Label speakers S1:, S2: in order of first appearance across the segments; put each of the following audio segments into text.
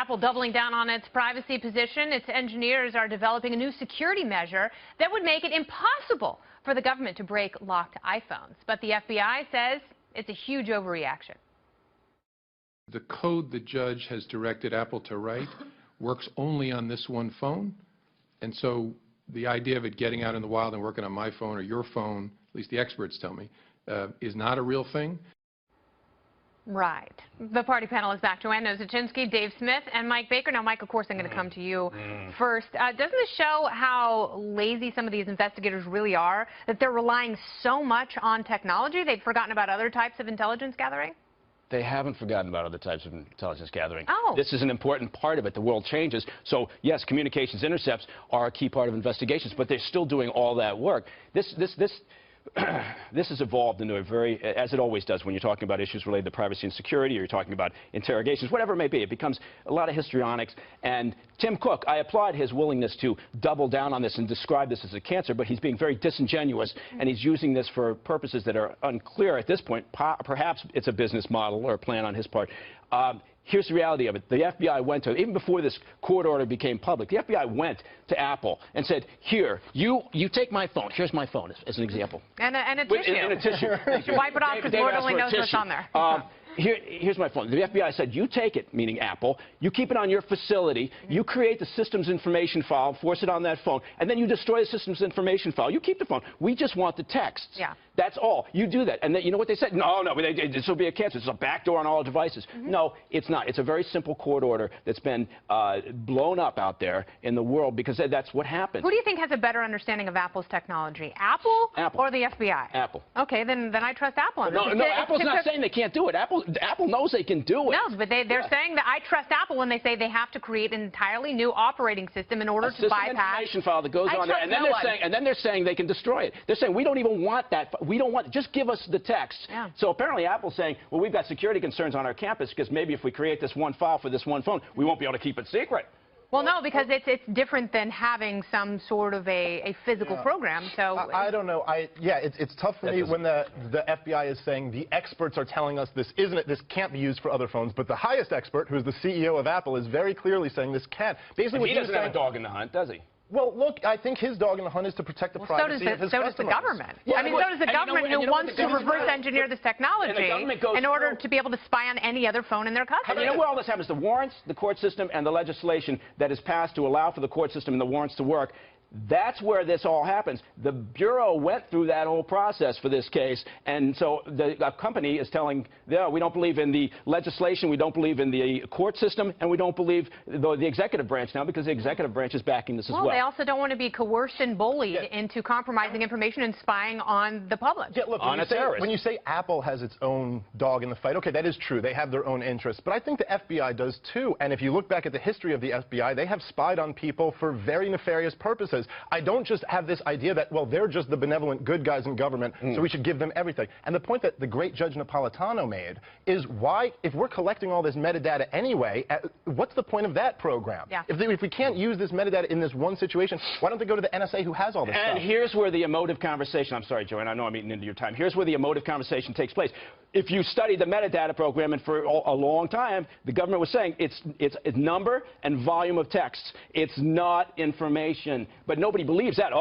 S1: Apple doubling down on its privacy position. Its engineers are developing a new security measure that would make it impossible for the government to break locked iPhones. But the FBI says it's a huge overreaction.
S2: The code the judge has directed Apple to write works only on this one phone. And so the idea of it getting out in the wild and working on my phone or your phone, at least the experts tell me, is not a real thing.
S1: Right. The party panel is back. Joanne Nozachinsky, Dave Smith, and Mike Baker. Now, Mike, of course, I'm going to come to you first. Doesn't this show how lazy some of these investigators really are, that they're relying so much on technology they've forgotten about other types of intelligence gathering?
S3: They haven't forgotten about other types of intelligence gathering.
S1: Oh.
S3: This is an important part of it. The world changes. So, yes, communications intercepts are a key part of investigations, but they're still doing all that work. This has evolved into a very, as it always does when you're talking about issues related to privacy and security, or you're talking about interrogations, whatever it may be. It becomes a lot of histrionics. And Tim Cook, I applaud his willingness to double down on this and describe this as a cancer, but he's being very disingenuous, and he's using this for purposes that are unclear at this point. Perhaps it's a business model or a plan on his part. Here's the reality of it. The FBI went to, even before this court order became public, the FBI went to Apple and said, here, you take my phone. Here's my phone, as an example.
S1: And a tissue.
S3: And a tissue.
S1: Wipe it off because Lord only knows what's on there.
S3: Here's my phone. The FBI said, you take it, meaning Apple, you keep it on your facility, you create the systems information file, force it on that phone, and then you destroy the systems information file. You keep the phone. We just want the texts.
S1: Yeah.
S3: That's all. You do that. And then, you know what they said? No, this will be a cancer. It's a backdoor on all devices. No, it's not. It's a very simple court order that's been blown up out there in the world because that's what happens.
S1: Who do you think has a better understanding of Apple's technology, Apple or the FBI?
S3: Apple.
S1: Okay, then I trust Apple.
S3: No, Apple's not saying they can't do it. Apple knows they can do it.
S1: No, but they're saying that I trust Apple when they say they have to create an entirely new operating system in order to bypass.
S3: Information file that goes on there, and then they're saying they can destroy it. They're saying we don't even want that. We don't want. Just give us the text.
S1: Yeah.
S3: So apparently Apple's saying, well, we've got security concerns on our campus because maybe if we create this one file for this one phone, we won't be able to keep it secret.
S1: Well, no, because it's different than having some sort of a physical program. So
S4: I don't know. It's tough for me when the FBI is saying the experts are telling us this can't be used for other phones. But the highest expert, who is the CEO of Apple, is very clearly saying this can. Basically,
S3: he doesn't have a dog in the hunt, does he?
S4: Well, look, I think his dog in the hunt is to protect the privacy of his customers.
S1: So does the government.
S4: Yeah,
S1: I mean, so does the government who wants to reverse engineer this technology in order to be able to spy on any other phone in their custody.
S3: And you know where all this happens? The warrants, the court system, and the legislation that is passed to allow for the court system and the warrants to work. That's where this all happens. The Bureau went through that whole process for this case, and so the company is telling, yeah, we don't believe in the legislation, we don't believe in the court system, and we don't believe the executive branch now because the executive branch is backing this as well.
S1: Well, they also don't want to be coerced and bullied into compromising information and spying on the public.
S4: Yeah, look, when you say Apple has its own dog in the fight, okay, that is true. They have their own interests. But I think the FBI does too. And if you look back at the history of the FBI, they have spied on people for very nefarious purposes. I don't just have this idea that, well, they're just the benevolent good guys in government, so we should give them everything. And the point that the great Judge Napolitano made is why, if we're collecting all this metadata anyway, what's the point of that program?
S1: Yeah.
S4: If we can't use this metadata in this one situation, why don't they go to the NSA who has all this stuff?
S3: And here's where the emotive conversation, I'm sorry, Joanne, I know I'm eating into your time. Here's where the emotive conversation takes place. If you study the metadata program, and for a long time, the government was saying it's number and volume of texts. It's not information. But nobody believes that.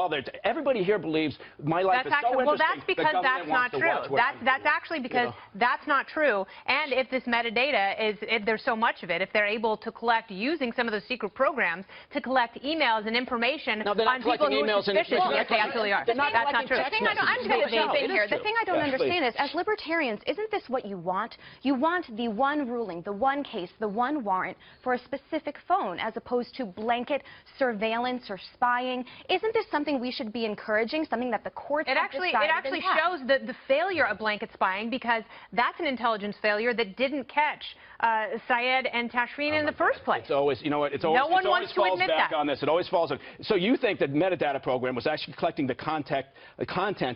S3: Everybody here believes my life is so interesting.
S1: Well, that's because that's not true. That's actually because that's not true. And if this metadata there's so much of it, if they're able to collect using some of those secret programs to collect emails and information on people who are suspicious, yes, they absolutely are. That's not true.
S5: I'm going to jump in here. The thing I don't understand is, as libertarians, isn't this what you want? You want the one ruling, the one case, the one warrant for a specific phone, as opposed to blanket surveillance or spying. Isn't this something we should be encouraging, something that the courts have decided?
S1: It actually shows the failure of blanket spying, because that's an intelligence failure that didn't catch Syed and Tashreen in the first place.
S3: It's always, you know what, it always falls back on this. It always falls on. So you think that metadata program was actually collecting the content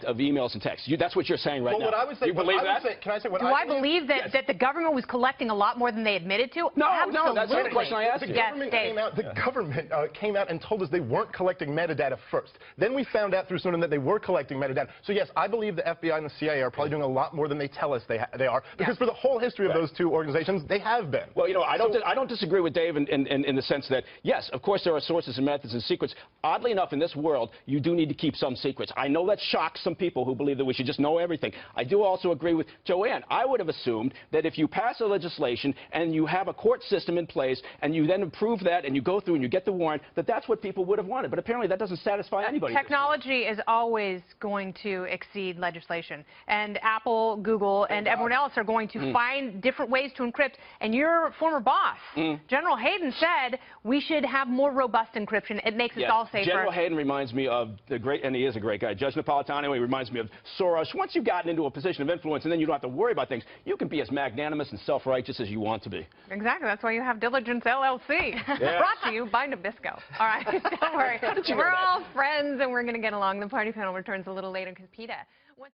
S3: of emails and texts? That's what you're saying right now.
S4: What I would say,
S3: you believe that?
S4: Can I say what
S1: Do I believe that the government was collecting a lot more than they admitted to?
S3: No,
S1: Absolutely.
S3: no, that's not the question I asked you.
S4: The government came out and told us they weren't collecting collecting metadata first. Then we found out through Snowden that they were collecting metadata. So yes, I believe the FBI and the CIA are probably doing a lot more than they tell us they are, because for the whole history of those two organizations, they have been.
S3: Well, you know, I don't disagree with Dave in the sense that, yes, of course there are sources and methods and secrets. Oddly enough, in this world, you do need to keep some secrets. I know that shocks some people who believe that we should just know everything. I do also agree with Joanne. I would have assumed that if you pass a legislation and you have a court system in place and you then approve that and you go through and you get the warrant, that that's what people would have wanted. But apparently that doesn't satisfy anybody.
S1: Technology is always going to exceed legislation. And Apple, Google, and everyone else are going to find different ways to encrypt. And your former boss, General Hayden, said we should have more robust encryption. It makes us all safer.
S3: General Hayden reminds me of the great, and he is a great guy, Judge Napolitano. He reminds me of Soros. Once you've gotten into a position of influence and then you don't have to worry about things, you can be as magnanimous and self-righteous as you want to be.
S1: Exactly. That's why you have Diligence LLC. Brought to you by Nabisco. All right. Don't worry. We're all friends and we're going to get along. The party panel returns a little later because PETA